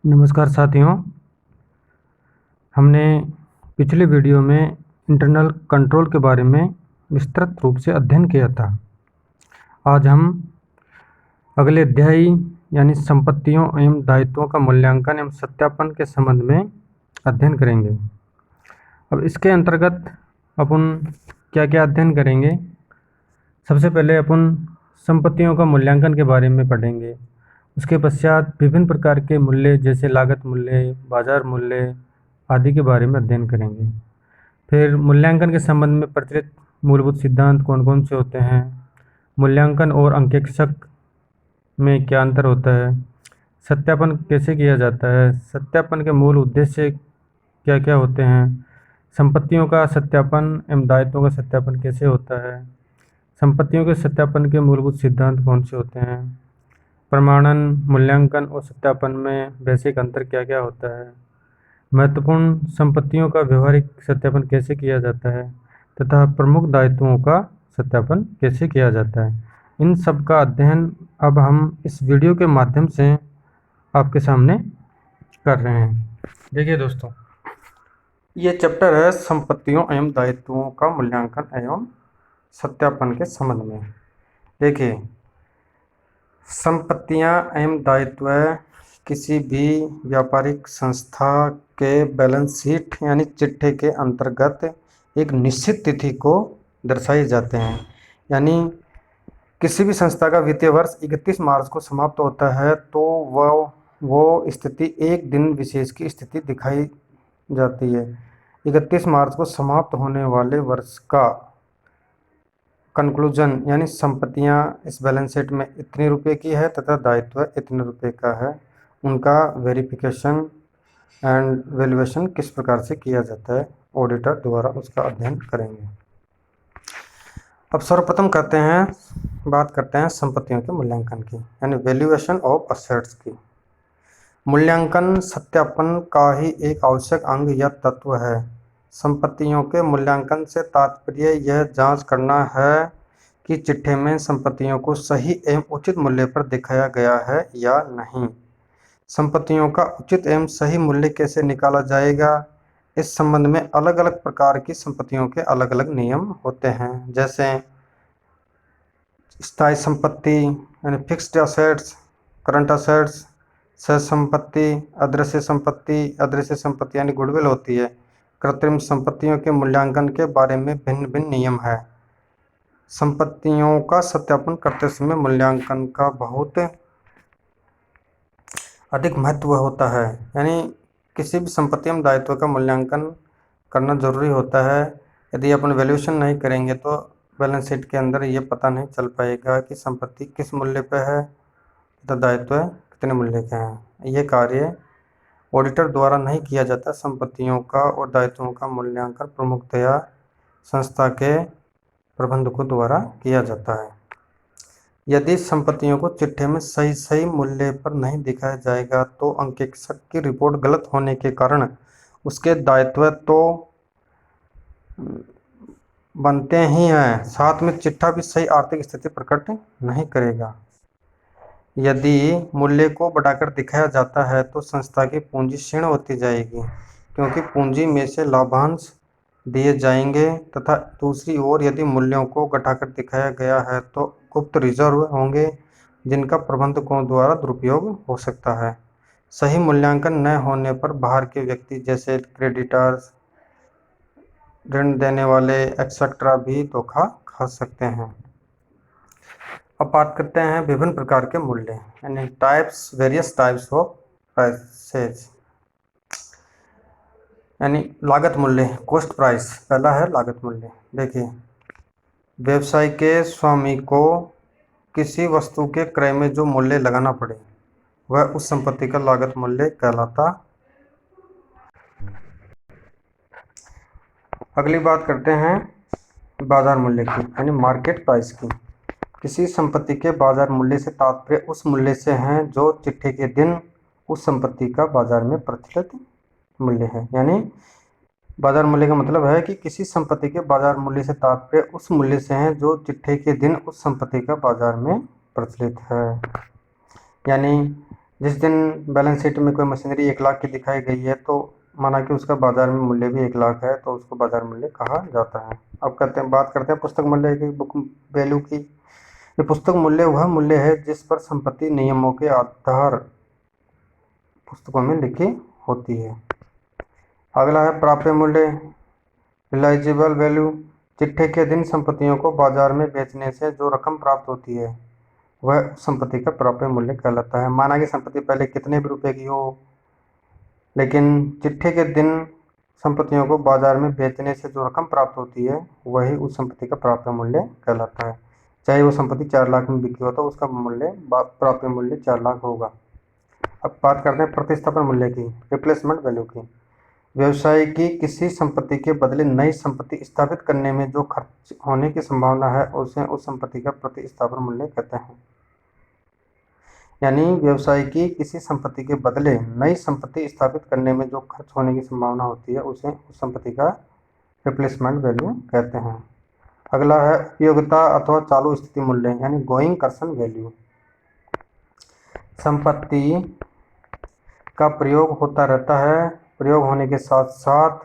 नमस्कार साथियों। हमने पिछले वीडियो में इंटरनल कंट्रोल के बारे में विस्तृत रूप से अध्ययन किया था। आज हम अगले अध्याय यानी संपत्तियों एवं दायित्वों का मूल्यांकन एवं सत्यापन के संबंध में अध्ययन करेंगे। अब इसके अंतर्गत अपन क्या क्या अध्ययन करेंगे। सबसे पहले अपन संपत्तियों का मूल्यांकन के बारे में पढ़ेंगे। उसके पश्चात विभिन्न प्रकार के मूल्य जैसे लागत मूल्य, बाजार मूल्य आदि के बारे में अध्ययन करेंगे। फिर मूल्यांकन के संबंध में प्रचलित मूलभूत सिद्धांत कौन कौन से होते हैं, मूल्यांकन और अंकेक्षक में क्या अंतर होता है, सत्यापन कैसे किया जाता है, सत्यापन के मूल उद्देश्य क्या क्या होते हैं, संपत्तियों का सत्यापन एवं दायित्वों का सत्यापन कैसे होता है, संपत्तियों के सत्यापन के मूलभूत सिद्धांत कौन से होते हैं, प्रमाणन, मूल्यांकन और सत्यापन में बेसिक अंतर क्या क्या होता है, महत्वपूर्ण संपत्तियों का व्यवहारिक सत्यापन कैसे किया जाता है तथा प्रमुख दायित्वों का सत्यापन कैसे किया जाता है। इन सब का अध्ययन अब हम इस वीडियो के माध्यम से आपके सामने कर रहे हैं। देखिए दोस्तों, ये चैप्टर है संपत्तियों एवं दायित्वों का मूल्यांकन एवं सत्यापन के संबंध में। देखिए, संपत्तियां एवं दायित्व किसी भी व्यापारिक संस्था के बैलेंस शीट यानी चिट्ठे के अंतर्गत एक निश्चित तिथि को दर्शाए जाते हैं। यानी किसी भी संस्था का वित्तीय वर्ष 31 मार्च को समाप्त होता है तो वो स्थिति एक दिन विशेष की स्थिति दिखाई जाती है। 31 मार्च को समाप्त होने वाले वर्ष का कंक्लूजन यानी संपत्तियां इस बैलेंस शीट में इतने रुपए की है तथा दायित्व इतने रुपए का है, उनका वेरिफिकेशन एंड वैल्यूएशन किस प्रकार से किया जाता है, ऑडिटर द्वारा उसका अध्ययन करेंगे। अब सर्वप्रथम बात करते हैं संपत्तियों के मूल्यांकन की यानी वैल्यूएशन ऑफ असेट्स की। मूल्यांकन सत्यापन का ही एक आवश्यक अंग या तत्व है। संपत्तियों के मूल्यांकन से तात्पर्य यह जांच करना है कि चिट्ठे में संपत्तियों को सही एवं उचित मूल्य पर दिखाया गया है या नहीं। संपत्तियों का उचित एवं सही मूल्य कैसे निकाला जाएगा, इस संबंध में अलग अलग प्रकार की संपत्तियों के अलग अलग नियम होते हैं। जैसे स्थायी संपत्ति यानी फिक्स्ड असेट्स, करंट असेट्स, सह संपत्ति, अदृश्य संपत्ति यानी गुडविल होती है। कृत्रिम संपत्तियों के मूल्यांकन के बारे में भिन्न भिन्न नियम है। संपत्तियों का सत्यापन करते समय मूल्यांकन का बहुत अधिक महत्व होता है। यानी किसी भी संपत्ति एवं दायित्व का मूल्यांकन करना जरूरी होता है। यदि अपन वैल्यूएशन नहीं करेंगे तो बैलेंस शीट के अंदर ये पता नहीं चल पाएगा कि संपत्ति किस मूल्य पर है तथा दायित्व कितने मूल्य के हैं। ये कार्य ऑडिटर द्वारा नहीं किया जाता। संपत्तियों का और दायित्वों का मूल्यांकन प्रमुखतया संस्था के प्रबंधकों द्वारा किया जाता है। यदि संपत्तियों को चिट्ठे में सही मूल्य पर नहीं दिखाया जाएगा तो अंकेक्षक की रिपोर्ट गलत होने के कारण उसके दायित्व तो बनते ही हैं, साथ में चिट्ठा भी सही आर्थिक स्थिति प्रकट नहीं करेगा। यदि मूल्य को बढ़ाकर दिखाया जाता है तो संस्था की पूंजी क्षीण होती जाएगी, क्योंकि पूंजी में से लाभांश दिए जाएंगे तथा दूसरी ओर यदि मूल्यों को घटाकर दिखाया गया है तो गुप्त रिजर्व होंगे जिनका प्रबंधकों द्वारा दुरुपयोग हो सकता है। सही मूल्यांकन न होने पर बाहर के व्यक्ति जैसे क्रेडिटर्स, ऋण देने वाले एक्सेट्रा भी धोखा खा सकते हैं। अब बात करते हैं विभिन्न प्रकार के मूल्य यानी वेरियस टाइप्स ऑफ प्राइसेस। यानी लागत मूल्य, कॉस्ट प्राइस। पहला है लागत मूल्य। देखिए, व्यवसाय के स्वामी को किसी वस्तु के क्रय में जो मूल्य लगाना पड़े वह उस संपत्ति का लागत मूल्य कहलाता। अगली बात करते हैं बाजार मूल्य की यानी मार्केट प्राइस की। किसी संपत्ति के बाजार मूल्य से तात्पर्य उस मूल्य से है जो चिट्ठे के दिन उस संपत्ति का बाजार में प्रचलित मूल्य है। यानी बाजार मूल्य का मतलब है कि किसी संपत्ति के बाजार मूल्य से तात्पर्य उस मूल्य से है जो चिट्ठे के दिन उस संपत्ति का बाजार में प्रचलित है। यानी जिस दिन बैलेंस शीट में कोई मशीनरी 1 लाख की दिखाई गई है तो माना कि उसका बाजार में मूल्य भी 1 लाख है, तो उसको बाजार मूल्य कहा जाता है। अब बात करते हैं पुस्तक मूल्य की, बुक वैल्यू की। ये पुस्तक मूल्य वह मूल्य है जिस पर संपत्ति नियमों के आधार पुस्तकों में लिखी होती है। अगला है प्राप्य मूल्य, रिलाइजेबल वैल्यू। चिट्ठे के दिन संपत्तियों को बाजार में बेचने से जो रकम प्राप्त होती है वह संपत्ति का प्राप्य मूल्य कहलाता है। माना कि संपत्ति पहले कितने भी रुपए की हो, लेकिन चिट्ठे के दिन संपत्तियों को बाजार में बेचने से जो रकम प्राप्त होती है वही उस संपत्ति का प्राप्य मूल्य कहलाता है। चाहे वो संपत्ति 4 लाख में बिकी हो तो उसका मूल्य प्राप्य मूल्य 4 लाख होगा। अब बात करते हैं प्रतिस्थापन मूल्य की, रिप्लेसमेंट वैल्यू की। व्यवसाय की किसी संपत्ति के बदले नई संपत्ति स्थापित करने में जो खर्च होने की संभावना है उसे उस संपत्ति का प्रतिस्थापन मूल्य कहते हैं। यानी व्यवसाय की किसी संपत्ति के बदले नई संपत्ति स्थापित करने में जो खर्च होने की संभावना होती है उसे उस संपत्ति का रिप्लेसमेंट वैल्यू कहते हैं। अगला है उपयोगिता अथवा चालू स्थिति मूल्य, यानी गोइंग कंसर्न वैल्यू। संपत्ति का प्रयोग होता रहता है, प्रयोग होने के साथ साथ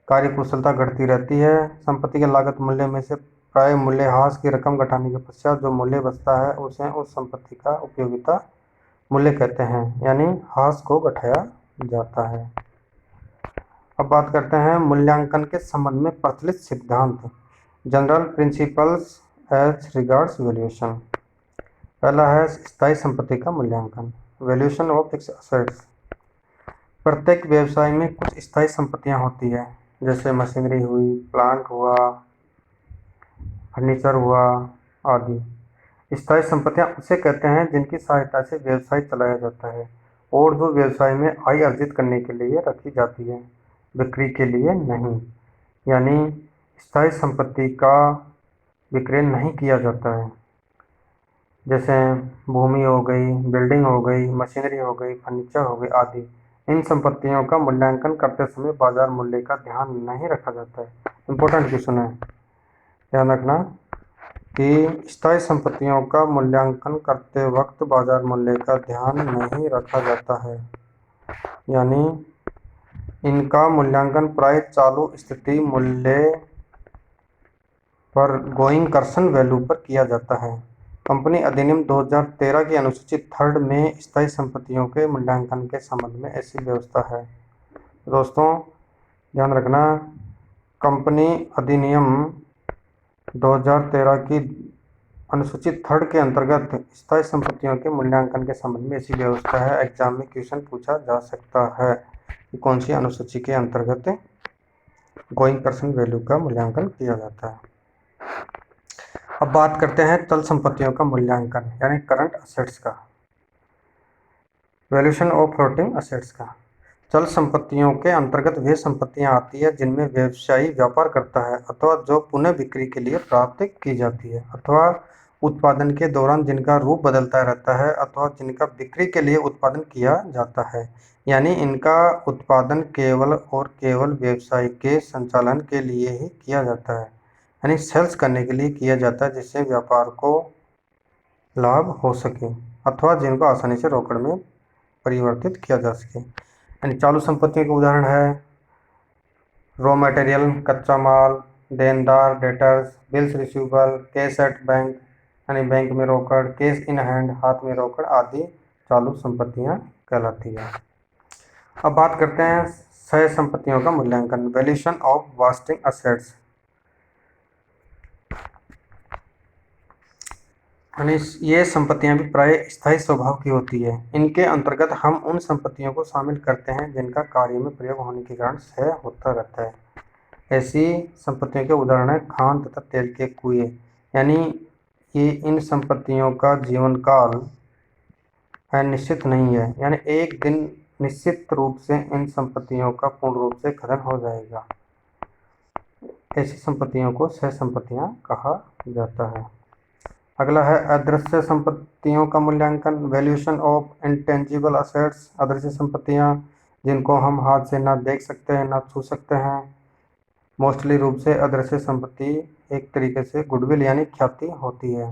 कार्यकुशलता घटती रहती है। संपत्ति के लागत मूल्य में से प्राप्य मूल्यह्रास की रकम घटाने के पश्चात जो मूल्य बचता है उसे उस संपत्ति का उपयोगिता मूल्य कहते हैं, यानी ह्रास को घटाया जाता है। अब बात करते हैं मूल्यांकन के संबंध में प्रचलित सिद्धांत, general principles as regards valuation. पहला है स्थायी संपत्ति का मूल्यांकन, वैल्यूएशन ऑफ फिक्स्ड एसेट्स। प्रत्येक व्यवसाय में कुछ स्थायी संपत्तियां होती है, जैसे मशीनरी हुई, प्लांट हुआ, फर्नीचर हुआ आदि। स्थायी संपत्तियां उसे कहते हैं जिनकी सहायता से व्यवसाय चलाया जाता है और जो व्यवसाय में आय अर्जित करने के लिए रखी जाती है, बिक्री के लिए नहीं। यानी स्थायी संपत्ति का विक्रय नहीं किया जाता है, जैसे भूमि हो गई, बिल्डिंग हो गई, मशीनरी हो गई, फर्नीचर हो गई आदि। इन संपत्तियों का मूल्यांकन करते समय बाजार मूल्य का ध्यान नहीं रखा जाता है। इम्पोर्टेंट क्वेश्चन है, ध्यान रखना कि स्थायी संपत्तियों का मूल्यांकन करते वक्त बाजार मूल्य का ध्यान नहीं रखा जाता है, यानी इनका मूल्यांकन प्राय चालू स्थिति मूल्य पर गोइंग कंसर्न वैल्यू पर किया जाता है। कंपनी अधिनियम 2013 की अनुसूची 3 में स्थायी संपत्तियों के मूल्यांकन के संबंध में ऐसी व्यवस्था है। दोस्तों ध्यान रखना, कंपनी अधिनियम 2013 की अनुसूची 3 के अंतर्गत स्थायी संपत्तियों के मूल्यांकन के संबंध में ऐसी व्यवस्था है। एग्जाम में क्वेश्चन पूछा जा सकता है कि कौन सी अनुसूची के अंतर्गत गोइंग कंसर्न वैल्यू का मूल्यांकन किया जाता है। अब बात करते हैं चल संपत्तियों का मूल्यांकन, यानी करंट असेट्स का, वैल्यूएशन ऑफ फ्लोटिंग असेट्स का। चल संपत्तियों के अंतर्गत वे संपत्तियां आती है जिनमें व्यवसायी व्यापार करता है अथवा जो पुनः बिक्री के लिए प्राप्त की जाती है, अथवा उत्पादन के दौरान जिनका रूप बदलता रहता है, अथवा जिनका बिक्री के लिए उत्पादन किया जाता है। यानी इनका उत्पादन केवल और केवल व्यवसाय के संचालन के लिए ही किया जाता है, यानी सेल्स करने के लिए किया जाता है, जिससे व्यापार को लाभ हो सके, अथवा जिनको आसानी से रोकड़ में परिवर्तित किया जा सके। यानी चालू संपत्तियों के उदाहरण है रॉ मटेरियल, कच्चा माल, देनदार debtors, bills receivable, cash at bank यानी बैंक में रोकड़, कैश इन हैंड हाथ में रोकड़ आदि चालू संपत्तियां कहलाती है। अब बात करते हैं सह संपत्तियों का मूल्यांकन, वैल्यूएशन ऑफ वास्टिंग असेट्स। यानी ये संपत्तियां भी प्राय स्थायी स्वभाव की होती है। इनके अंतर्गत हम उन संपत्तियों को शामिल करते हैं जिनका कार्य में प्रयोग होने के कारण क्षय होता रहता है। ऐसी संपत्तियों के उदाहरण है खान तथा तेल के कुएं। यानी ये इन संपत्तियों का जीवन काल निश्चित नहीं है, यानी एक दिन निश्चित रूप से इन संपत्तियों का पूर्ण रूप से खत्म हो जाएगा। ऐसी संपत्तियों को सह संपत्तियां कहा जाता है। अगला है अदृश्य संपत्तियों का मूल्यांकन, वैल्यूएशन ऑफ इंटेंजिबल असेट्स। अदृश्य संपत्तियां जिनको हम हाथ से ना देख सकते हैं ना छू सकते हैं। मोस्टली रूप से अदृश्य संपत्ति एक तरीके से गुडविल यानी ख्याति होती है।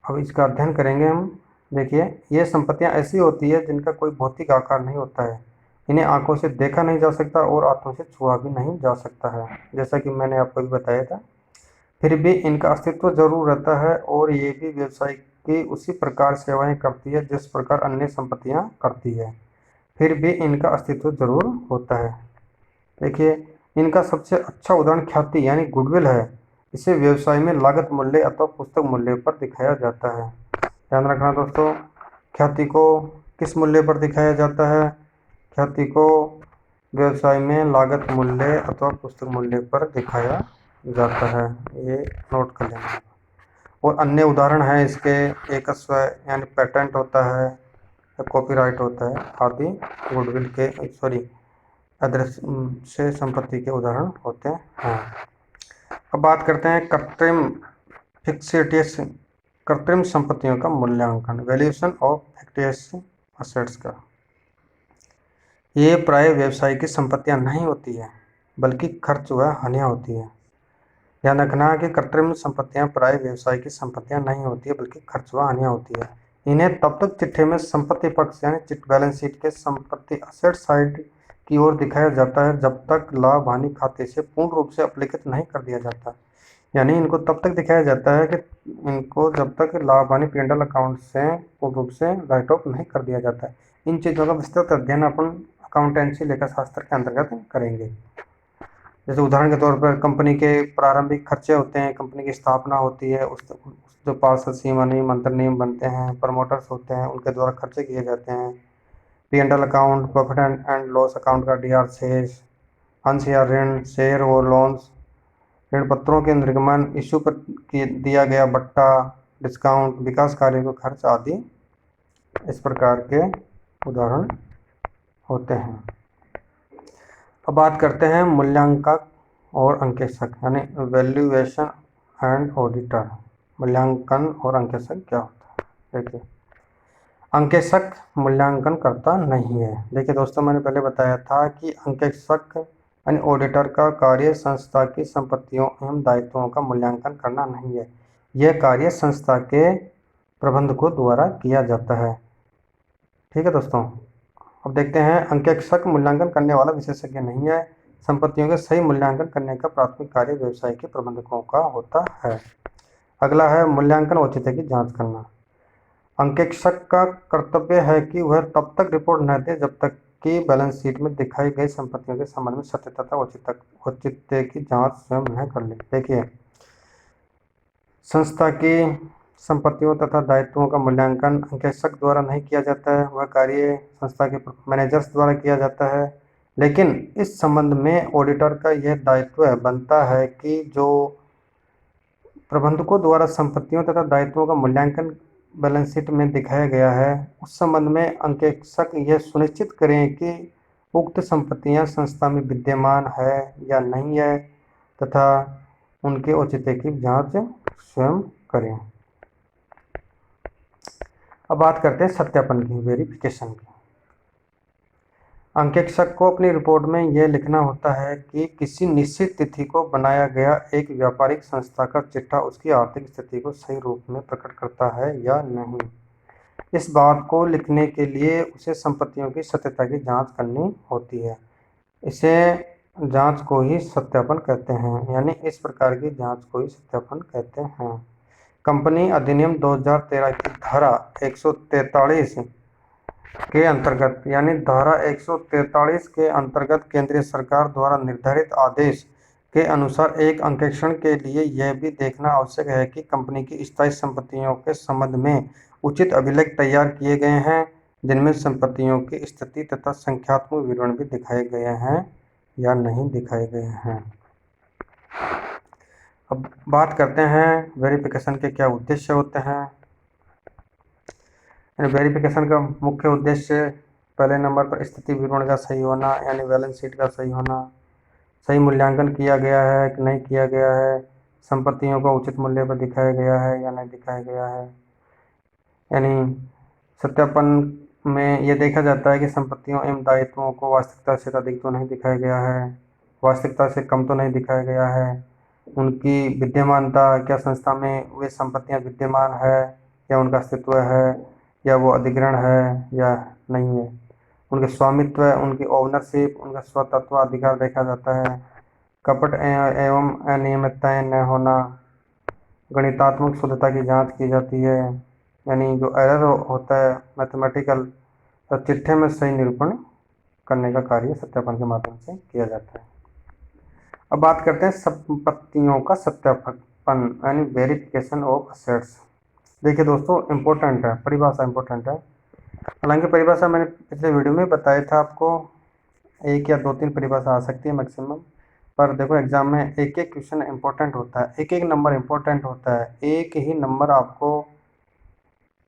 अब इसका अध्ययन करेंगे हम। देखिए, ये संपत्तियां ऐसी होती है जिनका कोई भौतिक आकार नहीं होता है। इन्हें आंखों से देखा नहीं जा सकता और हाथों से छुआ भी नहीं जा सकता है, जैसा कि मैंने आपको भी बताया था। फिर भी इनका अस्तित्व जरूर रहता है और ये भी व्यवसाय की उसी प्रकार सेवाएं करती है जिस प्रकार अन्य संपत्तियां करती है। फिर भी इनका अस्तित्व जरूर होता है। देखिए, इनका सबसे अच्छा उदाहरण ख्याति यानी गुडविल है। इसे व्यवसाय में लागत मूल्य अथवा पुस्तक मूल्य पर दिखाया जाता है। ध्यान रखना दोस्तों, ख्याति को किस मूल्य पर दिखाया जाता है? ख्याति को व्यवसाय में लागत मूल्य अथवा पुस्तक मूल्य पर दिखाया जाता है, ये नोट कर लेना। और अन्य उदाहरण है इसके, एकस्व यानी पेटेंट होता है या कॉपीराइट होता है आदि गुडविल के अदृश्य संपत्ति के उदाहरण होते हैं। अब बात करते हैं कृत्रिम संपत्तियों का मूल्यांकन, वैल्यूएशन ऑफ फिक्टिशियस असेट्स का। ये प्राय व्यवसाय की संपत्तियां नहीं होती है बल्कि खर्च व हानियां होती है। ध्यान रखना कि कृत्रिम संपत्तियां प्राय व्यवसाय की संपत्तियां नहीं होती है बल्कि खर्च व हानियां होती है। इन्हें तब तक चिट्ठे में संपत्ति पक्ष यानी चिट बैलेंस शीट के संपत्ति असेट साइड की ओर दिखाया जाता है जब तक लाभ हानि खाते से पूर्ण रूप से अपलिखित नहीं कर दिया जाता। यानी इनको तब तक दिखाया जाता है कि इनको जब तक लाभ हानि P&L अकाउंट से पूर्ण रूप से राइट ऑफ नहीं कर दिया जाता है। इन चीज़ों का विस्तृत अध्ययन अपन अकाउंटेंसी लेखा शास्त्र के अंतर्गत करेंगे। जैसे उदाहरण के तौर पर कंपनी के प्रारंभिक खर्चे होते हैं, कंपनी की स्थापना होती है, उस जो पार्षद सीमा नियम अंतर नियम बनते हैं, प्रमोटर्स होते हैं, उनके द्वारा खर्चे किए जाते हैं। P&L account, profit and loss account का DR शेष, अंश या ऋण, शेयर और लोन्स, ऋण पत्रों के निर्गमन, इश्यू पर दिया गया बट्टा, डिस्काउंट, विकास कार्यों का खर्च आदि इस प्रकार के उदाहरण होते हैं। अब बात करते हैं मूल्यांकक और अंकेक्षक यानी वैल्यूएशन एंड ऑडिटर। मूल्यांकन और अंकेक्षक क्या होता है? देखिए, अंकेक्षक मूल्यांकन करता नहीं है। देखिए दोस्तों, मैंने पहले बताया था कि अंकेक्षक यानी ऑडिटर का कार्य संस्था की संपत्तियों एवं दायित्वों का मूल्यांकन करना नहीं है। यह कार्य संस्था के प्रबंधकों द्वारा किया जाता है। ठीक है दोस्तों, अब देखते हैं, अंकेक्षक मूल्यांकन करने वाला विशेषज्ञ नहीं है। संपत्तियों के सही मूल्यांकन करने का प्राथमिक कार्य व्यवसाय के प्रबंधकों का होता है। अगला है मूल्यांकन औचित्य की जांच करना। अंकेक्षक का कर्तव्य है कि वह तब तक रिपोर्ट न दे जब तक कि बैलेंस शीट में दिखाई गई संपत्तियों के संबंध में सत्य तथा औचित्य की जांच स्वयं न कर ले। देखिए, संस्था की संपत्तियों तथा दायित्वों का मूल्यांकन अंकेक्षक द्वारा नहीं किया जाता है, वह कार्य संस्था के मैनेजर्स द्वारा किया जाता है। लेकिन इस संबंध में ऑडिटर का यह दायित्व बनता है कि जो प्रबंधकों द्वारा संपत्तियों तथा दायित्वों का मूल्यांकन बैलेंस शीट में दिखाया गया है, उस संबंध में अंकेक्षक यह सुनिश्चित करें कि उक्त संपत्तियां संस्था में विद्यमान है या नहीं है तथा उनके औचित्य की जांच स्वयं करें। अब बात करते हैं सत्यापन की, वेरिफिकेशन की। अंकेक्षक को अपनी रिपोर्ट में यह लिखना होता है कि किसी निश्चित तिथि को बनाया गया एक व्यापारिक संस्था का चिट्ठा उसकी आर्थिक स्थिति को सही रूप में प्रकट करता है या नहीं। इस बात को लिखने के लिए उसे संपत्तियों की सत्यता की जांच करनी होती है। इसे जांच को ही सत्यापन कहते हैं, यानी इस प्रकार की जांच को ही सत्यापन कहते हैं। कंपनी अधिनियम 2013 की धारा 143 के अंतर्गत यानी धारा 143 के अंतर्गत केंद्रीय सरकार द्वारा निर्धारित आदेश के अनुसार एक अंकेक्षण के लिए यह भी देखना आवश्यक है कि कंपनी की स्थायी संपत्तियों के संबंध में उचित अभिलेख तैयार किए गए हैं जिनमें संपत्तियों की स्थिति तथा संख्यात्मक विवरण भी दिखाए गए हैं या नहीं दिखाए गए हैं। अब बात करते हैं वेरिफिकेशन के क्या उद्देश्य होते हैं। वेरिफिकेशन का मुख्य उद्देश्य पहले नंबर पर स्थिति विवरण का सही होना यानी बैलेंस शीट का सही होना, सही मूल्यांकन किया गया है कि नहीं किया गया है, संपत्तियों को उचित मूल्य पर दिखाया गया है या नहीं दिखाया गया है। यानी सत्यापन में यह देखा जाता है कि संपत्तियों एवं दायित्वों को वास्तविकता से अधिक तो नहीं दिखाया गया है, वास्तविकता से कम तो नहीं दिखाया गया है, उनकी विद्यमानता, क्या संस्था में वे संपत्तियां विद्यमान है या उनका अस्तित्व है, क्या वो अधिग्रहण है या नहीं है, उनके स्वामित्व, उनकी ओनरशिप, उनका स्वतत्वाधिकार देखा जाता है, कपट एवं अनियमितताएं न होना, गणितात्मक शुद्धता की जांच की जाती है, यानी जो एरर होता है मैथमेटिकल, तो चिट्ठे में सही निरूपण करने का कार्य सत्यापन के माध्यम से किया जाता है। अब बात करते हैं संपत्तियों का सत्यापन यानी वेरिफिकेशन ऑफ असेट्स। देखिए दोस्तों, इम्पोर्टेंट है, परिभाषा इम्पोर्टेंट है। हालांकि परिभाषा मैंने पिछले वीडियो में बताया था आपको, 1 या 2-3 परिभाषा आ सकती है मैक्सिमम, पर देखो एग्जाम में एक एक क्वेश्चन इम्पोर्टेंट होता है, एक एक नंबर इम्पोर्टेंट होता है। एक ही नंबर आपको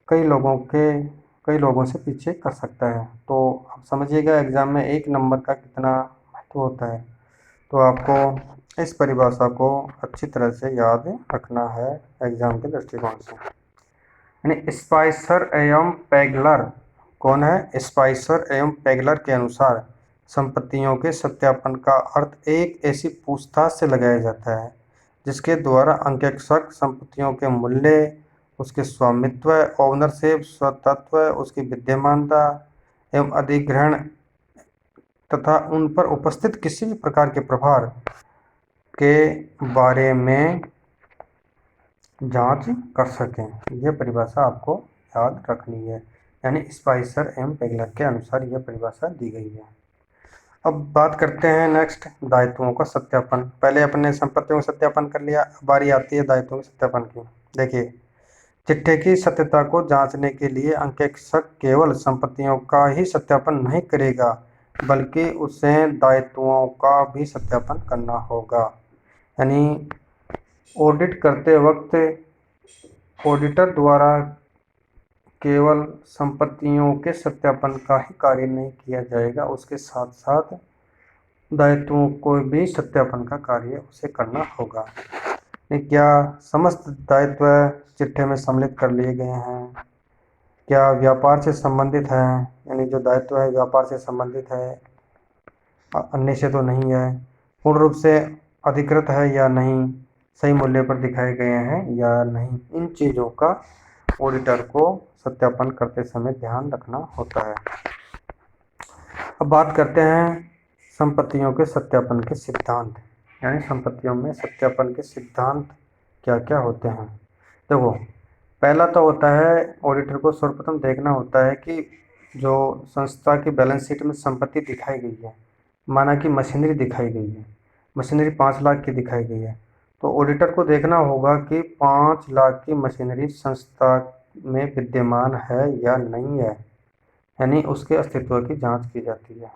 कई लोगों से पीछे कर सकता है। तो आप समझिएगा एग्जाम में एक नंबर का कितना महत्व होता है। तो आपको इस परिभाषा को अच्छी तरह से याद रखना है एग्जाम के दृष्टिकोण से। यानी स्पाइसर एवं पैगलर, कौन है? स्पाइसर एवं पैगलर के अनुसार संपत्तियों के सत्यापन का अर्थ एक ऐसी पूछताछ से लगाया जाता है जिसके द्वारा अंकेक्षक संपत्तियों के मूल्य, उसके स्वामित्व, ओनरशिप, स्वतत्व, उसकी विद्यमानता एवं अधिग्रहण तथा उन पर उपस्थित किसी भी प्रकार के प्रभाव के बारे में जांच कर सकें। यह परिभाषा आपको याद रखनी है। यानी स्पाइसर एवं पैगलर के अनुसार यह परिभाषा दी गई है। अब बात करते हैं नेक्स्ट, दायित्वों का सत्यापन। पहले अपने संपत्तियों का सत्यापन कर लिया, बारी आती है दायित्वों के सत्यापन की। देखिए, चिट्ठे की सत्यता को जांचने के लिए अंकेक्षक केवल संपत्तियों का ही सत्यापन नहीं करेगा, बल्कि उसे दायित्वों का भी सत्यापन करना होगा। यानी ऑडिट करते वक्त ऑडिटर द्वारा केवल संपत्तियों के सत्यापन का ही कार्य नहीं किया जाएगा, उसके साथ साथ दायित्वों को भी सत्यापन का कार्य उसे करना होगा। क्या समस्त दायित्व चिट्ठे में सम्मिलित कर लिए गए हैं? क्या व्यापार से संबंधित है? यानी जो दायित्व है व्यापार से संबंधित है, अन्य से तो नहीं है। पूर्ण रूप से अधिकृत है या नहीं, सही मूल्य पर दिखाए गए हैं या नहीं, इन चीज़ों का ऑडिटर को सत्यापन करते समय ध्यान रखना होता है। अब बात करते हैं संपत्तियों के सत्यापन के सिद्धांत। यानी संपत्तियों में सत्यापन के सिद्धांत क्या क्या होते हैं। देखो, पहला तो होता है ऑडिटर को सर्वप्रथम देखना होता है कि जो संस्था की बैलेंस शीट में संपत्ति दिखाई गई है, माना कि मशीनरी दिखाई गई है, मशीनरी 5 लाख की दिखाई गई है, तो ऑडिटर को देखना होगा कि 5 लाख की मशीनरी संस्था में विद्यमान है या नहीं है। यानी उसके अस्तित्व की जांच की जाती है,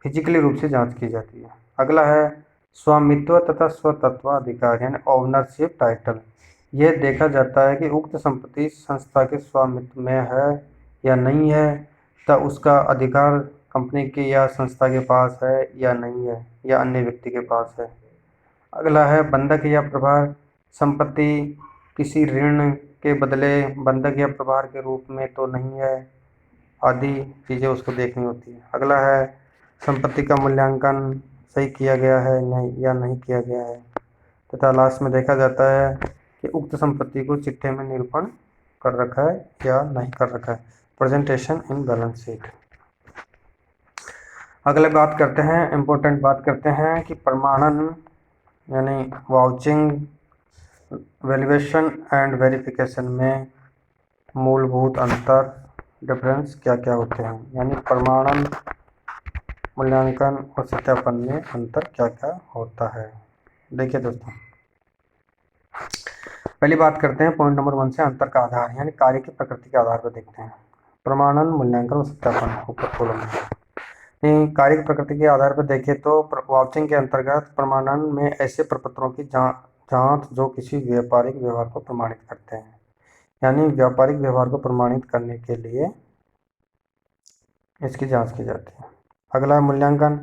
फिजिकली रूप से जांच की जाती है। अगला है स्वामित्व तथा स्वतत्वाधिकार यानी ओनरशिप टाइटल। यह देखा जाता है कि उक्त संपत्ति संस्था के स्वामित्व में है या नहीं है, तथा उसका अधिकार कंपनी के या संस्था के पास है या नहीं है, या अन्य व्यक्ति के पास है। अगला है बंधक या प्रभार। संपत्ति किसी ऋण के बदले बंधक या प्रभार के रूप में तो नहीं है, आदि चीज़ें उसको देखनी होती है। अगला है संपत्ति का मूल्यांकन सही किया गया है नहीं या नहीं किया गया है, तथा लास्ट में देखा जाता है कि उक्त संपत्ति को चिट्ठे में निरूपण कर रखा है या नहीं कर रखा है, प्रेजेंटेशन इन बैलेंस शीट। अगले बात करते हैं, इम्पोर्टेंट बात करते हैं कि प्रमाणन यानी वाउचिंग, वैल्यूएशन एंड वेरिफिकेशन में मूलभूत अंतर, डिफरेंस क्या क्या होते हैं। यानी प्रमाणन, मूल्यांकन और सत्यापन में अंतर क्या क्या होता है। देखिए दोस्तों, पहली बात करते हैं पॉइंट नंबर 1 से, अंतर का आधार यानी कार्य की प्रकृति के आधार पर देखते हैं। प्रमाणन, मूल्यांकन और सत्यापन ऊपर कॉलम में। कार्य की प्रकृति के आधार पर देखें तो वाउचिंग के अंतर्गत प्रमाणन में ऐसे प्रपत्रों की जांच जो किसी व्यापारिक व्यवहार को प्रमाणित करते हैं। यानी व्यापारिक व्यवहार को प्रमाणित करने के लिए इसकी जांच की जाती है। अगला है मूल्यांकन।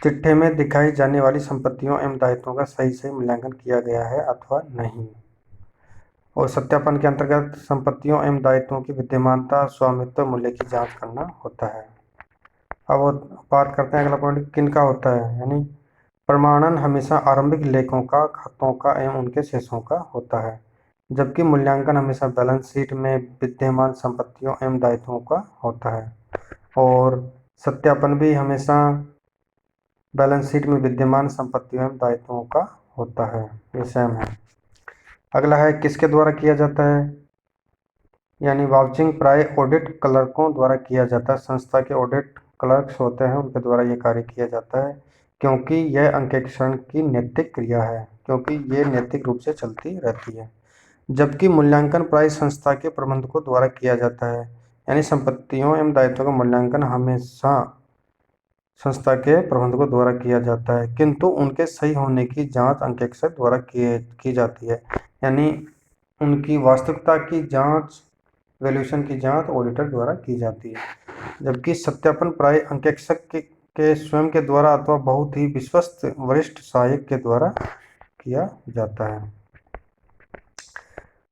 चिट्ठे में दिखाई जाने वाली संपत्तियों एवं दायित्वों का सही मूल्यांकन किया गया है अथवा नहीं। और सत्यापन के अंतर्गत संपत्तियों एवं दायित्वों की विद्यमानता, स्वामित्व, मूल्य की जांच करना होता है। अब बात करते हैं अगला पॉइंट किन का होता है। यानी प्रमाणन हमेशा आरंभिक लेखों का, खातों का एवं उनके शेषों का होता है। जबकि मूल्यांकन हमेशा बैलेंस शीट में विद्यमान संपत्तियों एवं दायित्वों का होता है, और सत्यापन भी हमेशा बैलेंस शीट में विद्यमान संपत्तियों एवं दायित्वों का होता है। ये सेम है। अगला है किसके द्वारा किया जाता है, यानी वाउचिंग प्राय ऑडिट क्लर्कों द्वारा किया जाता है। संस्था के ऑडिट क्लर्क्स होते हैं, उनके द्वारा ये कार्य किया जाता है, क्योंकि यह अंकेक्षण की नैतिक क्रिया है, क्योंकि ये नैतिक रूप से चलती रहती है। जबकि मूल्यांकन प्राय संस्था के प्रबंधकों द्वारा किया जाता है, यानी संपत्तियों एवं दायित्वों का मूल्यांकन हमेशा संस्था के प्रबंधकों द्वारा किया जाता है, किंतु उनके सही होने की जांच अंकेक्षक द्वारा की जाती है, यानी उनकी वास्तविकता की जांच, वैल्यूएशन की जांच ऑडिटर द्वारा की जाती है। जबकि सत्यापन प्राय अंकेक्षक के स्वयं के द्वारा अथवा बहुत ही विश्वस्त वरिष्ठ सहायक के द्वारा किया जाता है।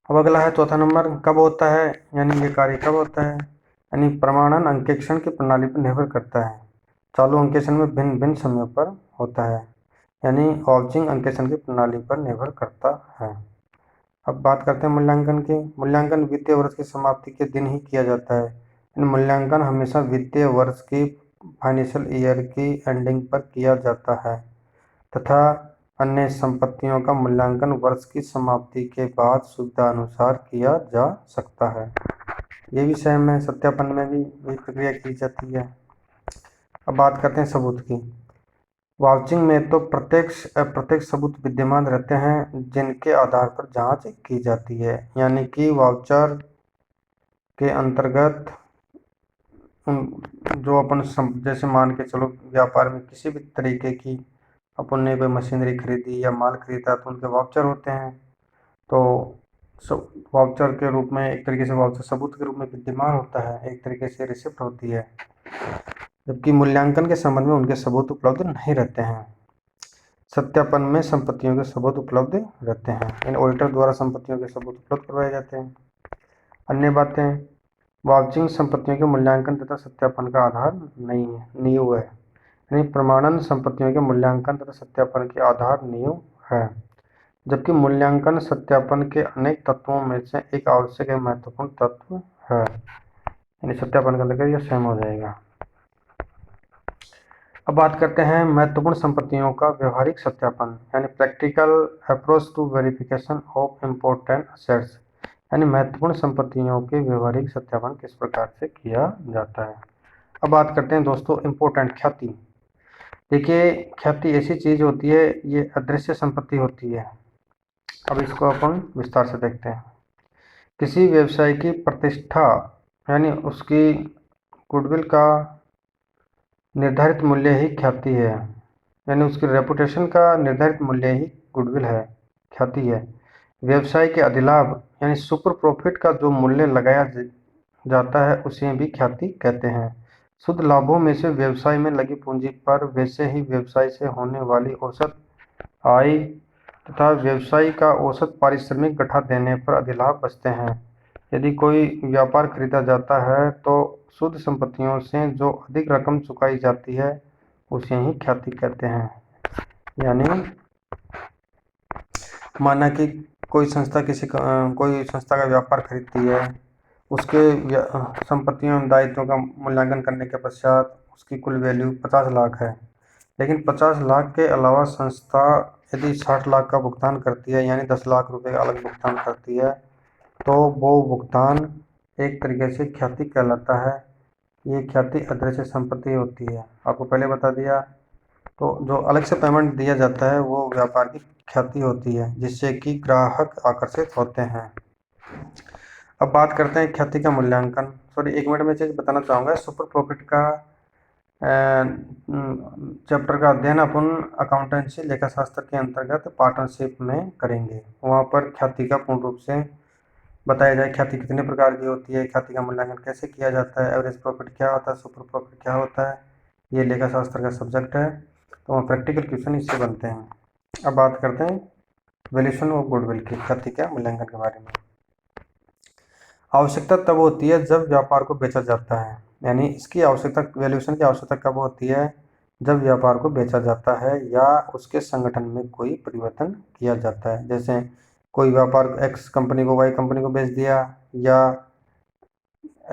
अब अगला है चौथा नंबर, कब होता है, यानी ये कार्य कब होता है, यानी प्रमाणन अंकेक्षण की प्रणाली पर निर्भर करता है। चालू अंकेक्षण में भिन्न भिन्न समय पर होता है, यानी वाउचिंग अंकेक्षण की प्रणाली पर निर्भर करता है। अब बात करते हैं मूल्यांकन की। मूल्यांकन वित्तीय वर्ष की समाप्ति के दिन ही किया जाता है। मूल्यांकन हमेशा वित्तीय वर्ष की फाइनेंशियल ईयर की एंडिंग पर किया जाता है तथा अन्य संपत्तियों का मूल्यांकन वर्ष की समाप्ति के बाद सुविधा अनुसार किया जा सकता है। ये भी सेम है, सत्यापन में भी यही प्रक्रिया की जाती है। अब बात करते हैं सबूत की। वाउचिंग में तो प्रत्यक्ष अप्रत्यक्ष सबूत विद्यमान रहते हैं जिनके आधार पर जांच की जाती है, यानी कि वाउचर के अंतर्गत जो अपन जैसे मान के चलो व्यापार में किसी भी तरीके की अपन ने कोई मशीनरी खरीदी या माल खरीदा तो उनके वाउचर होते हैं, तो वाउचर के रूप में एक तरीके से वाउचर सबूत के रूप में विद्यमान होता है, एक तरीके से रिसिप्ट होती है। जबकि मूल्यांकन के संबंध में उनके सबूत उपलब्ध नहीं रहते हैं। सत्यापन में संपत्तियों के सबूत उपलब्ध रहते हैं, इन ऑडिटर द्वारा संपत्तियों के सबूत उपलब्ध करवाए जाते हैं। अन्य बातें, वाउचिंग संपत्तियों के मूल्यांकन तथा सत्यापन का आधार नहीं है, नींव है, यानी प्रमाणन संपत्तियों के मूल्यांकन तथा सत्यापन के आधार नींव है। जबकि मूल्यांकन सत्यापन के अनेक तत्वों में से एक आवश्यक एवं महत्वपूर्ण तत्व है, यानी सत्यापन का अंतर्गत यह सेम हो जाएगा। अब बात करते हैं महत्वपूर्ण संपत्तियों का व्यवहारिक सत्यापन, यानी practical approach to verification of important assets, यानी महत्वपूर्ण संपत्तियों के व्यवहारिक सत्यापन किस प्रकार से किया जाता है। अब बात करते हैं दोस्तों इम्पोर्टेंट ख्याति। देखिए, ख्याति ऐसी चीज होती है, ये अदृश्य संपत्ति होती है। अब इसको अपन विस्तार से देखते हैं। किसी व्यवसाय की प्रतिष्ठा यानी उसकी गुडविल का निर्धारित मूल्य ही ख्याति है, यानी उसकी रेपुटेशन का निर्धारित मूल्य ही गुडविल है, ख्याति है। व्यवसाय के अधिलाभ यानी सुपर प्रॉफिट का जो मूल्य लगाया जाता है उसे भी ख्याति कहते हैं। शुद्ध लाभों में से व्यवसाय में लगी पूंजी पर वैसे ही व्यवसाय से होने वाली औसत आय तथा व्यवसाय का औसत पारिश्रमिक घटा देने पर अधिलाभ बचते हैं। यदि कोई व्यापार खरीदा जाता है तो शुद्ध संपत्तियों से जो अधिक रकम चुकाई जाती है उसे ही ख्याति कहते हैं। यानी माना कि कोई संस्था कोई संस्था का व्यापार खरीदती है, उसके संपत्तियों एवं दायित्वों का मूल्यांकन करने के पश्चात उसकी कुल वैल्यू 50 लाख है, लेकिन 50 लाख के अलावा संस्था यदि 60 लाख का भुगतान करती है, यानी 10 लाख रुपए का अलग भुगतान करती है, तो वो भुगतान एक तरीके से ख्याति कहलाता है। ये ख्याति अदृश्य संपत्ति होती है, आपको पहले बता दिया। तो जो अलग से पेमेंट दिया जाता है वो व्यापार की ख्याति होती है, जिससे कि ग्राहक आकर्षित होते हैं। अब बात करते हैं ख्याति का मूल्यांकन। सॉरी, एक मिनट में चीज बताना चाहूँगा। सुपर प्रॉफिट का चैप्टर का अध्ययन अपन अकाउंटेंसी लेखाशास्त्र के अंतर्गत पार्टनरशिप में करेंगे। वहाँ पर ख्याति का पूर्ण रूप से बताया जाए, ख्याति कितने प्रकार की होती है, ख्याति का मूल्यांकन कैसे किया जाता है, एवरेज प्रॉफिट क्या होता है, सुपर प्रॉफिट क्या होता है। ये लेखाशास्त्र का सब्जेक्ट है, तो वहाँ प्रैक्टिकल क्वेश्चन इससे बनते हैं। अब बात करते हैं वैल्यूएशन ऑफ गुडविल की, ख्याति का मूल्यांकन के बारे में। आवश्यकता तब होती है जब व्यापार को बेचा जाता है, यानी इसकी आवश्यकता, वैल्यूएशन की आवश्यकता कब होती है, जब व्यापार को बेचा जाता है या उसके संगठन में कोई परिवर्तन किया जाता है। जैसे कोई व्यापार एक्स कंपनी को वाई कंपनी को बेच दिया, या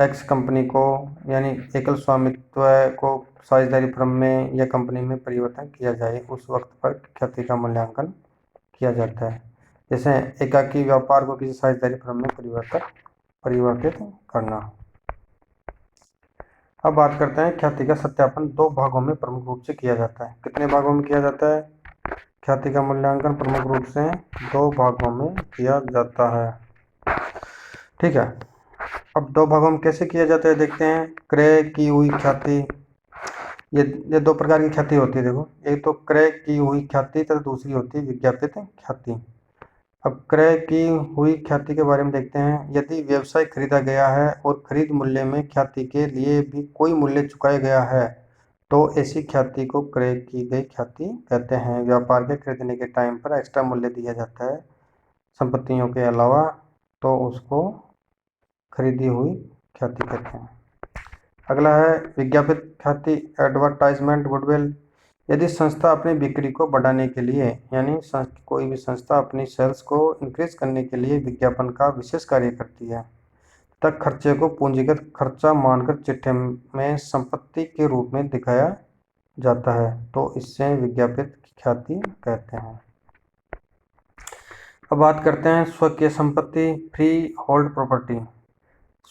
एक्स कंपनी को यानी एकल स्वामित्व को साझेदारी फर्म में या कंपनी में परिवर्तन किया जाए, उस वक्त पर ख्याति का मूल्यांकन किया जाता है। जैसे एकाकी व्यापार को किसी साझेदारी फर्म में परिवर्तित करना। अब बात करते हैं ख्याति का सत्यापन दो भागों में प्रमुख रूप से किया जाता है। कितने भागों में किया जाता है? ख्याति का मूल्यांकन प्रमुख रूप से दो भागों में किया जाता है। ठीक है, अब दो भागों में कैसे किया जाता है देखते हैं। क्रय की हुई ख्याति, ये दो प्रकार की ख्याति होती है। देखो, एक तो क्रय की हुई ख्याति तथा दूसरी होती है विज्ञापित ख्याति। अब क्रय की हुई ख्याति के बारे में देखते हैं। यदि व्यवसाय खरीदा गया है और खरीद मूल्य में ख्याति के लिए भी कोई मूल्य चुकाया गया है तो ऐसी ख्याति को क्रय की गई ख्याति कहते हैं। व्यापार के खरीदने के टाइम पर एक्स्ट्रा मूल्य दिया जाता है संपत्तियों के अलावा, तो उसको खरीदी हुई ख्याति कहते हैं। अगला है विज्ञापित ख्याति, एडवर्टाइजमेंट गुडविल। यदि संस्था अपनी बिक्री को बढ़ाने के लिए यानी कोई भी संस्था अपनी सेल्स को इंक्रीज करने के लिए विज्ञापन का विशेष कार्य करती है तब खर्चे को पूंजीगत खर्चा मानकर चिट्ठे में संपत्ति के रूप में दिखाया जाता है, तो इससे विज्ञापित ख्याति कहते हैं। अब बात करते हैं स्वकीय संपत्ति, फ्री होल्ड प्रॉपर्टी।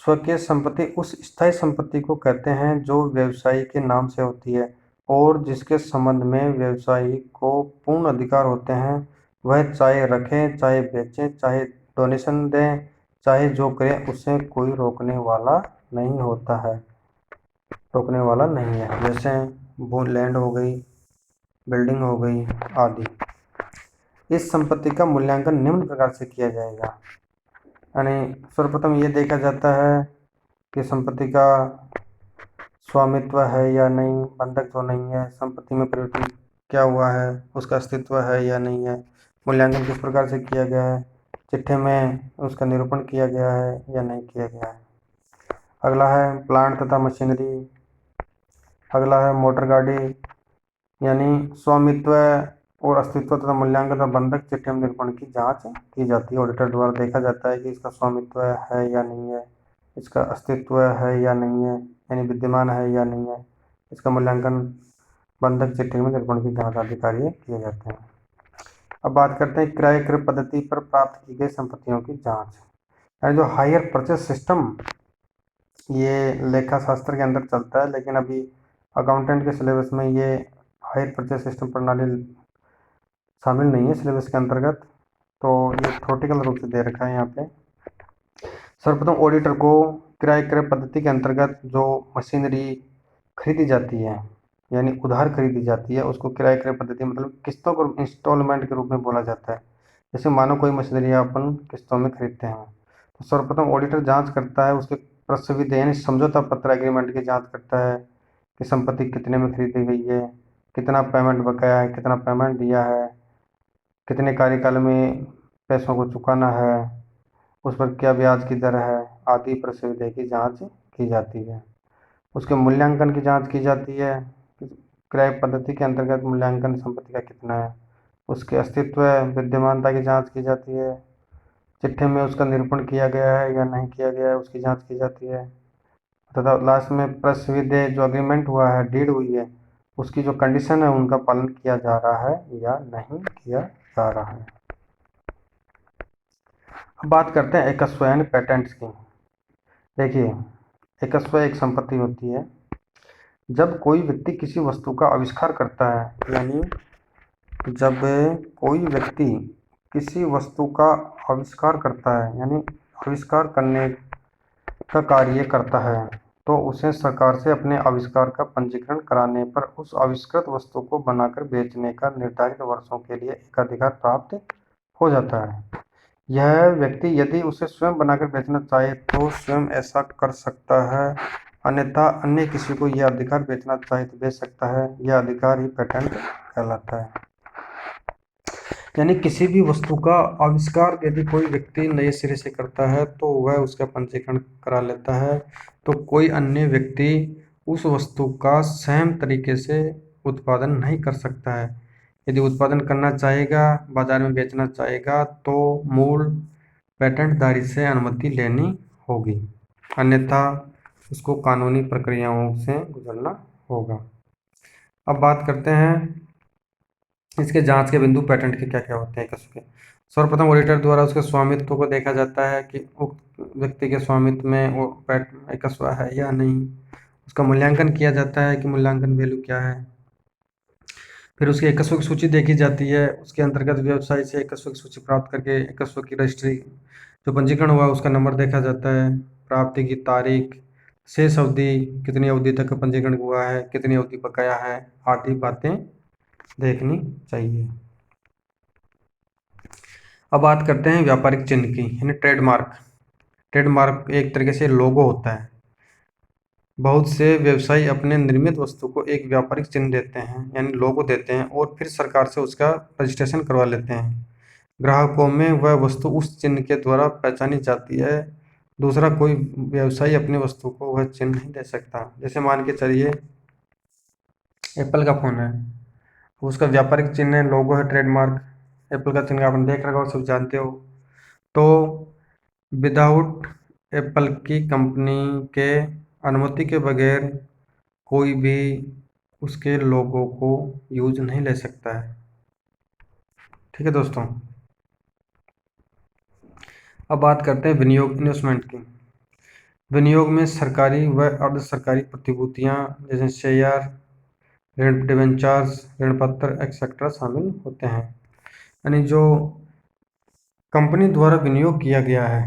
स्वकीय संपत्ति उस स्थायी संपत्ति को कहते हैं जो व्यवसायी के नाम से होती है और जिसके संबंध में व्यवसायी को पूर्ण अधिकार होते हैं। वह चाहे रखें, चाहे बेचें, चाहे डोनेशन दें, चाहे जो करें, उसे कोई रोकने वाला नहीं होता है, रोकने वाला नहीं है। जैसे वो लैंड हो गई, बिल्डिंग हो गई आदि। इस संपत्ति का मूल्यांकन निम्न प्रकार से किया जाएगा। यानी सर्वप्रथम ये देखा जाता है कि संपत्ति का स्वामित्व है या नहीं, बंधक तो नहीं है, संपत्ति में परिवर्तन क्या हुआ है, उसका अस्तित्व है या नहीं है, मूल्यांकन किस प्रकार से किया गया है, चिट्ठे में उसका निरूपण किया गया है या नहीं किया गया है। अगला है प्लांट तथा मशीनरी। अगला है मोटर गाड़ी। यानी स्वामित्व और अस्तित्व तथा मूल्यांकन और बंधक चिट्ठे में निरूपण की जांच की जाती है। ऑडिटर द्वारा देखा जाता है कि इसका स्वामित्व है या नहीं है, इसका अस्तित्व है या नहीं है, यानी विद्यमान है या नहीं है, इसका मूल्यांकन बंधक चिट्ठे में निरूपण की जांच आदि कार्य किए जाते हैं। अब बात करते हैं क्रय पद्धति पर प्राप्त की गई संपत्तियों की जांच। यानी जो हायर परचेस सिस्टम, ये लेखा शास्त्र के अंदर चलता है, लेकिन अभी अकाउंटेंट के सिलेबस में ये हायर परचेस सिस्टम प्रणाली शामिल नहीं है सिलेबस के अंतर्गत, तो ये थ्योरेटिकल रूप से दे रखा है यहाँ पे। सर्वप्रथम ऑडिटर को क्रय पद्धति के अंतर्गत जो मशीनरी खरीदी जाती है यानी उधार खरीदी जाती है, उसको क्रय पद्धति मतलब किस्तों को इंस्टॉलमेंट के रूप में बोला जाता है। जैसे मानो कोई मशीनरी अपन किस्तों में खरीदते हैं, तो सर्वप्रथम ऑडिटर जांच करता है, उसके प्रस्तावित यानी समझौता पत्र एग्रीमेंट की जांच करता है कि संपत्ति कितने में खरीदी गई है, कितना पेमेंट बकाया है, कितना पेमेंट दिया है, कितने कार्यकाल में पैसों को चुकाना है, उस पर क्या ब्याज की दर है आदि प्रस्तावित की जांच की जाती है। उसके मूल्यांकन की जांच की जाती है। क्रय पद्धति के अंतर्गत मूल्यांकन संपत्ति का कितना है, उसके अस्तित्व विद्यमानता की जांच की जाती है, चिट्ठे में उसका निरूपण किया गया है या नहीं किया गया है उसकी जांच की जाती है, तथा लास्ट में प्रस्तावित जो अग्रीमेंट हुआ है, डीड हुई है, उसकी जो कंडीशन है उनका पालन किया जा रहा है या नहीं किया जा रहा है। अब बात करते हैं एकस्व यानी पेटेंट्स की। देखिए, एकस्व एक संपत्ति होती है जब कोई व्यक्ति किसी वस्तु का आविष्कार करता है, यानी जब कोई व्यक्ति किसी वस्तु का आविष्कार करता है यानी आविष्कार करने का कार्य करता है, तो उसे सरकार से अपने आविष्कार का पंजीकरण कराने पर उस आविष्कृत वस्तु को बनाकर बेचने का निर्धारित वर्षों के लिए एकाधिकार प्राप्त हो जाता है। यह व्यक्ति यदि उसे स्वयं बनाकर बेचना चाहे तो स्वयं ऐसा कर सकता है, अन्यथा अन्य किसी को यह अधिकार बेचना चाहे तो बेच सकता है। यह अधिकार ही पेटेंट कहलाता है। यानी किसी भी वस्तु का आविष्कार यदि कोई व्यक्ति नए सिरे से करता है तो वह उसका पंजीकरण करा लेता है, तो कोई अन्य व्यक्ति उस वस्तु का सेम तरीके से उत्पादन नहीं कर सकता है। यदि उत्पादन करना चाहेगा, बाजार में बेचना चाहेगा, तो मूल पेटेंटधारी से अनुमति लेनी होगी, अन्यथा उसको कानूनी प्रक्रियाओं से गुजरना होगा। अब बात करते हैं इसके जांच के बिंदु पेटेंट के क्या क्या होते हैं एकस्व के। सर्वप्रथम ऑडिटर द्वारा उसके स्वामित्व को देखा जाता है कि उक्त व्यक्ति के स्वामित्व में वो एकस्व है या नहीं। उसका मूल्यांकन किया जाता है कि मूल्यांकन वैल्यू क्या है। फिर उसकी एकस्व की सूची देखी जाती है। उसके अंतर्गत व्यवसाय से एकस्व की सूची प्राप्त करके एकस्व की रजिस्ट्री जो पंजीकरण हुआ उसका नंबर देखा जाता है। प्राप्ति की तारीख, शेष अवधि, कितनी अवधि तक पंजीकरण हुआ है, कितनी अवधि बकाया है, आदि बातें देखनी चाहिए। अब बात करते हैं व्यापारिक चिन्ह की, यानी ट्रेडमार्क। ट्रेडमार्क एक तरीके से लोगो होता है। बहुत से व्यवसायी अपने निर्मित वस्तु को एक व्यापारिक चिन्ह देते हैं, यानी लोगो देते हैं, और फिर सरकार से उसका रजिस्ट्रेशन करवा लेते हैं। ग्राहकों में वह वस्तु उस चिन्ह के द्वारा पहचानी जाती है। दूसरा कोई व्यवसायी अपनी वस्तु को वह चिन्ह नहीं दे सकता। जैसे मान के चलिए एप्पल का फ़ोन है, उसका व्यापारिक चिन्ह है, लोगो है, ट्रेडमार्क। एप्पल का चिन्ह आपने देख रखा हो, सब जानते हो। तो विदाउट एप्पल की कंपनी के अनुमति के बगैर कोई भी उसके लोगो को यूज नहीं ले सकता है। ठीक है दोस्तों। अब बात करते हैं विनियोग, इन्वेस्टमेंट की। विनियोग में सरकारी व अर्ध सरकारी प्रतिभूतियां जैसे शेयर, ऋण, डिबेंचर्स, ऋण पत्र एक्सेट्रा शामिल होते हैं। यानी जो कंपनी द्वारा विनियोग किया गया है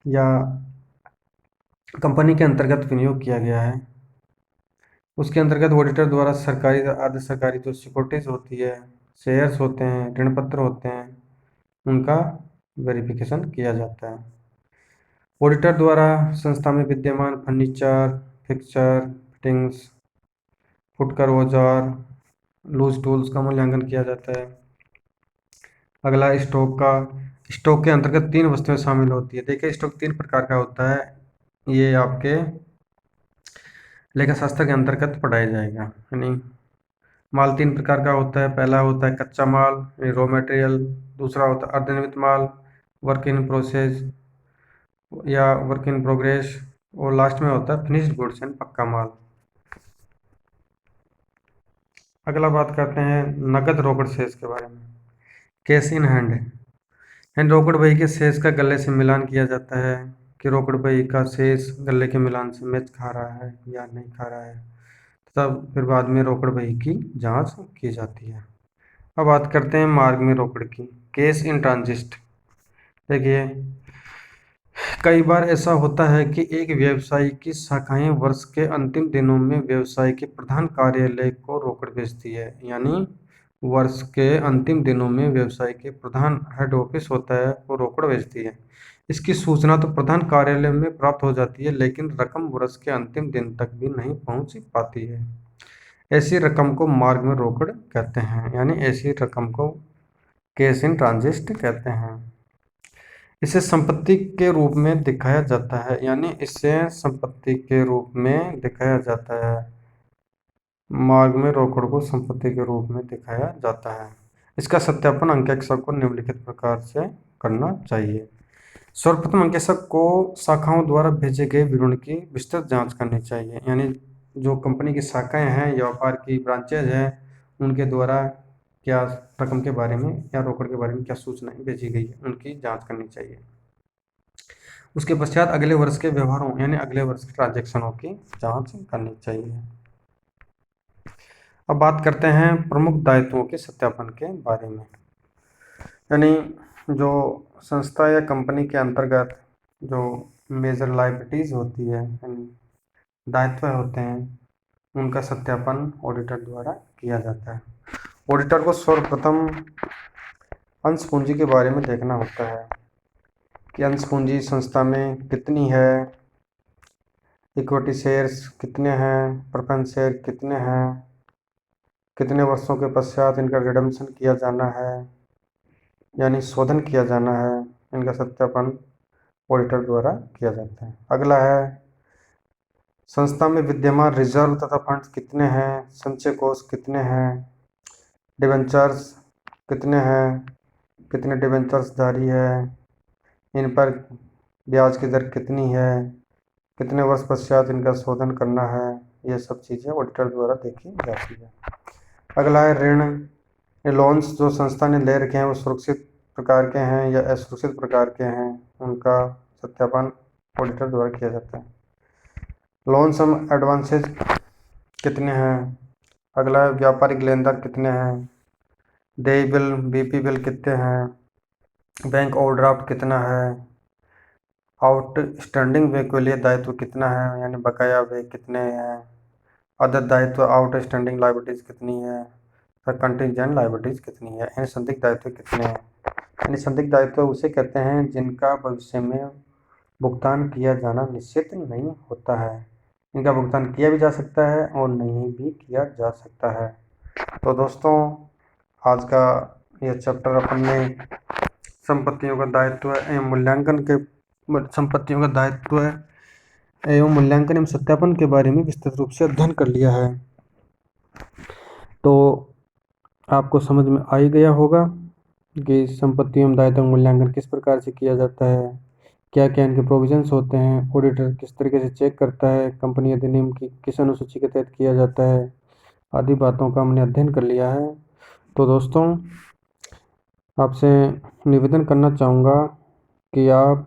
या कंपनी के अंतर्गत विनियोग किया गया है, उसके अंतर्गत ऑडिटर द्वारा सरकारी अर्ध सरकारी जो सिक्योरिटीज होती है, शेयर्स होते हैं, ऋण पत्र होते हैं, उनका वेरिफिकेशन किया जाता है। ऑडिटर द्वारा संस्था में विद्यमान फर्नीचर, फिक्सचर, फिटिंग्स, फुटकर औजार, लूज टूल्स का मूल्यांकन किया जाता है। अगला स्टॉक का। स्टॉक के अंतर्गत 3 वस्तुएं शामिल होती है। देखिए स्टॉक 3 प्रकार का होता है, ये आपके लेखा शास्त्र के अंतर्गत पढ़ाया जाएगा। यानी माल 3 प्रकार का होता है। पहला होता है कच्चा माल, रॉ मटेरियल। दूसरा होता है अर्धनिर्मित माल, वर्क इन प्रोसेस या वर्क इन प्रोग्रेस। और लास्ट में होता है फिनिश्ड गुड्स एंड पक्का माल। अगला बात करते हैं नकद रोकड़ शेष के बारे में। कैश इन हैंड, यानी रोकड़ बही के शेष का गले से मिलान किया जाता है कि रोकड़ बही का शेष गले के मिलान से मैच खा रहा है या नहीं खा रहा है, तब फिर बाद में रोकड़ बही की जांच की जाती है। अब बात करते हैं मार्ग में रोकड़ की। Cash in transit. देखिए कई बार ऐसा होता है कि एक व्यवसाय की शाखाएं वर्ष के अंतिम दिनों में व्यवसाय के प्रधान कार्यालय को रोकड़ भेजती है। यानी वर्ष के अंतिम दिनों में व्यवसाय के प्रधान हेड ऑफिस होता है वो रोकड़ भेजती है। इसकी सूचना तो प्रधान कार्यालय में प्राप्त हो जाती है, लेकिन रकम वर्ष के अंतिम दिन तक भी नहीं पहुंच पाती है। ऐसी रकम को मार्ग में रोकड़ कहते हैं, यानी ऐसी रकम को कैश इन ट्रांजिट कहते हैं। इसे संपत्ति के रूप में दिखाया जाता है, यानी इसे संपत्ति के रूप में दिखाया जाता है। मार्ग में रोकड़ को संपत्ति के रूप में दिखाया जाता है। इसका सत्यापन अंकेक्षक को निम्नलिखित प्रकार से करना चाहिए। सर्वप्रथम अंकेक्षक को शाखाओं द्वारा भेजे गए विवरण की विस्तृत जांच करनी चाहिए। यानी जो कंपनी की शाखाएं हैं या व्यापार की ब्रांचेज हैं, उनके द्वारा क्या रकम के बारे में या रोकड़ के बारे में क्या सूचनाएं भेजी गई है, उनकी जांच करनी चाहिए। उसके पश्चात अगले वर्ष के व्यवहारों यानी अगले वर्ष के ट्रांजैक्शनों की जांच करनी चाहिए। अब बात करते हैं प्रमुख दायित्वों के सत्यापन के बारे में। यानी जो संस्था या कंपनी के अंतर्गत जो मेजर लायबिलिटीज होती है, यानी दायित्व होते हैं, उनका सत्यापन ऑडिटर द्वारा किया जाता है। ऑडिटर को सर्वप्रथम अंश पूंजी के बारे में देखना होता है कि अंश पूंजी संस्था में कितनी है, इक्विटी शेयर्स कितने हैं, प्रेफरेंस शेयर कितने हैं, कितने वर्षों के पश्चात इनका रिडम्पशन किया जाना है, यानी शोधन किया जाना है। इनका सत्यापन ऑडिटर द्वारा किया जाता है। अगला है संस्था में विद्यमान रिजर्व तथा फंड्स कितने हैं, संचय कोष कितने हैं, डिबेंचर्स कितने हैं, कितने डिबेंचर्स जारी है, इन पर ब्याज की दर कितनी है, कितने वर्ष पश्चात इनका शोधन करना है, ये सब चीज़ें ऑडिटर द्वारा देखी जाती है। अगला है ऋण। लोन्स जो संस्था ने ले रखे हैं वो सुरक्षित प्रकार के हैं या असुरक्षित प्रकार के हैं, उनका सत्यापन ऑडिटर द्वारा किया जाता है। लोन सम एडवांसेज कितने हैं। अगला है व्यापारिक लेन देन कितने हैं, देय बिल बीपी बिल कितने हैं, बैंक ओवरड्राफ्ट कितना है, आउटस्टैंडिंग व्यय के लिए दायित्व कितना है यानी बकाया व्यय कितने हैं, अदर दायित्व आउटस्टैंडिंग लायबिलिटीज कितनी है, कंटिंजेंट लायबिलिटीज कितनी है, यानी संदिग्ध दायित्व कितने हैं। यानी संदिग्ध दायित्व उसे कहते हैं जिनका भविष्य में भुगतान किया जाना निश्चित नहीं होता है। इनका भुगतान किया भी जा सकता है और नहीं भी किया जा सकता है। तो दोस्तों आज का यह चैप्टर अपन ने संपत्तियों का दायित्व एवं मूल्यांकन के संपत्तियों का दायित्व एवं मूल्यांकन एवं सत्यापन के बारे में विस्तृत रूप से अध्ययन कर लिया है। तो आपको समझ में आ ही गया होगा कि संपत्ति एवं दायित्व मूल्यांकन किस प्रकार से किया जाता है, क्या क्या इनके प्रोविजंस होते हैं, ऑडिटर किस तरीके से चेक करता है, कंपनी अधिनियम की किस अनुसूची के तहत किया जाता है, आदि बातों का हमने अध्ययन कर लिया है। तो दोस्तों आपसे निवेदन करना चाहूँगा कि आप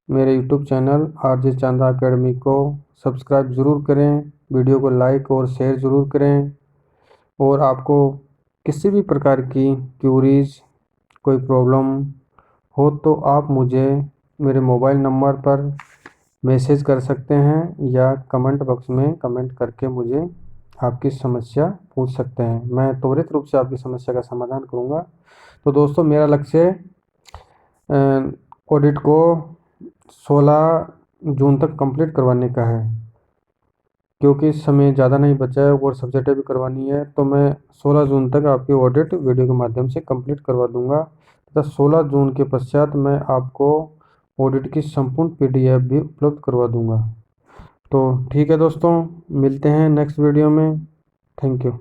मेरे YouTube चैनल RJ चांदा अकेडमी को सब्सक्राइब ज़रूर करें, वीडियो को लाइक और शेयर ज़रूर करें, और आपको किसी भी प्रकार की क्यूरीज कोई प्रॉब्लम हो तो आप मुझे मेरे मोबाइल नंबर पर मैसेज कर सकते हैं या कमेंट बॉक्स में कमेंट करके मुझे आपकी समस्या पूछ सकते हैं। मैं त्वरित रूप से आपकी समस्या का समाधान करूंगा। तो दोस्तों मेरा लक्ष्य ऑडिट को 16 जून तक कंप्लीट करवाने का है, क्योंकि समय ज़्यादा नहीं बचा है और सब्जेक्टें भी करवानी है। तो मैं 16 जून तक आपकी ऑडिट वीडियो के माध्यम से कंप्लीट करवा दूंगा तथा 16 जून के पश्चात मैं आपको ऑडिट की संपूर्ण PDF भी उपलब्ध करवा दूंगा। तो ठीक है दोस्तों, मिलते हैं नेक्स्ट वीडियो में। Thank you.